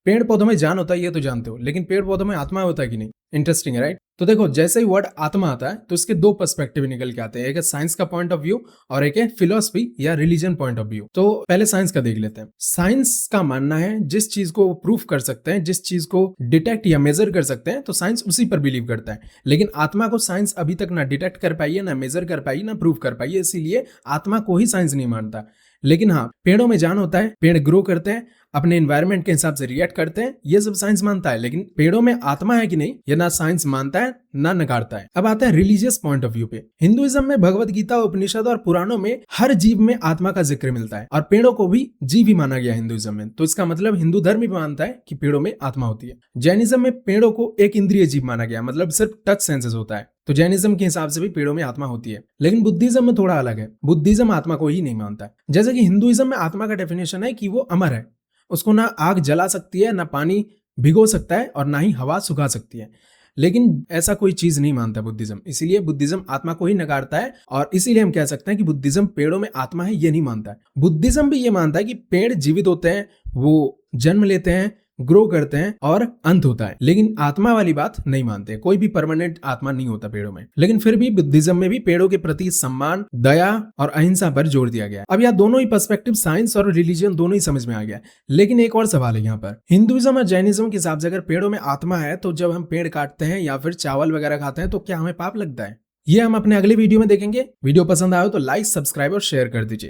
पेड़ पौधों में जान होता है ये तो जानते हो, लेकिन पेड़ पौधों में आत्मा होता है कि नहीं? इंटरेस्टिंग है, राइट? तो देखो, जैसे ही वर्ड आत्मा आता है तो इसके दो पर्सपेक्टिव निकल के आते हैं, एक है साइंस का पॉइंट ऑफ व्यू और एक है फिलोसफी या रिलीजन पॉइंट ऑफ व्यू। तो पहले साइंस का देख लेते हैं। साइंस का मानना है जिस चीज को प्रूफ कर सकते हैं, जिस चीज को डिटेक्ट या मेजर कर सकते हैं, तो साइंस उसी पर बिलीव करता है। लेकिन आत्मा को साइंस अभी तक ना डिटेक्ट कर पाई है, ना मेजर कर पाई, ना प्रूफ कर पाई है, इसीलिए आत्मा को ही साइंस नहीं मानता। लेकिन हाँ, पेड़ों में जान होता है, पेड़ ग्रो करते हैं, अपने एनवायरनमेंट के हिसाब से रिएक्ट करते हैं, ये सब साइंस मानता है। लेकिन पेड़ों में आत्मा है कि नहीं, ये ना साइंस मानता है ना नकारता है। अब आता है रिलीजियस पॉइंट ऑफ व्यू पे। हिंदुइज्म में भगवत गीता, उपनिषद और पुराणों में हर जीव में आत्मा का जिक्र मिलता है और पेड़ों को भी जीव ही माना गया हिंदुइज्म में। तो इसका मतलब हिंदू धर्म भी मानता है कि पेड़ों में आत्मा होती है। जैनिज्म में पेड़ों को एक इंद्रिय जीव माना गया, मतलब सिर्फ टच सेंसेस होता है। तो जैनिज्म के हिसाब से भी पेड़ों में आत्मा होती है। लेकिन बुद्धिज्म में थोड़ा अलग है, बुद्धिज्म आत्मा को ही नहीं मानता। जैसे कि हिंदुइज्म में आत्मा का डेफिनेशन है कि वो अमर है, उसको ना आग जला सकती है, ना पानी भिगो सकता है और ना ही हवा सुखा सकती है। लेकिन ऐसा कोई चीज नहीं मानता बुद्धिज्म, इसीलिए बुद्धिज्म आत्मा को ही नकारता है और इसीलिए हम कह सकते हैं कि बुद्धिज्म पेड़ों में आत्मा है ये नहीं मानता है। बुद्धिज्म भी ये मानता है कि पेड़ जीवित होते हैं, वो जन्म लेते हैं, ग्रो करते हैं और अंत होता है, लेकिन आत्मा वाली बात नहीं मानते। कोई भी परमानेंट आत्मा नहीं होता पेड़ों में। लेकिन फिर भी बुद्धिज्म में भी पेड़ों के प्रति सम्मान, दया और अहिंसा पर जोर दिया गया। अब यहाँ दोनों ही पर्सपेक्टिव, साइंस और रिलीजन, दोनों ही समझ में आ गया। लेकिन एक और सवाल है यहाँ पर, हिंदुइज्म और जैनिज्म के हिसाब से अगर पेड़ों में आत्मा है तो जब हम पेड़ काटते हैं या फिर चावल वगैरह खाते हैं तो क्या हमें पाप लगता है? ये हम अपने अगले वीडियो में देखेंगे। वीडियो पसंद आए तो लाइक, सब्सक्राइब और शेयर कर दीजिए।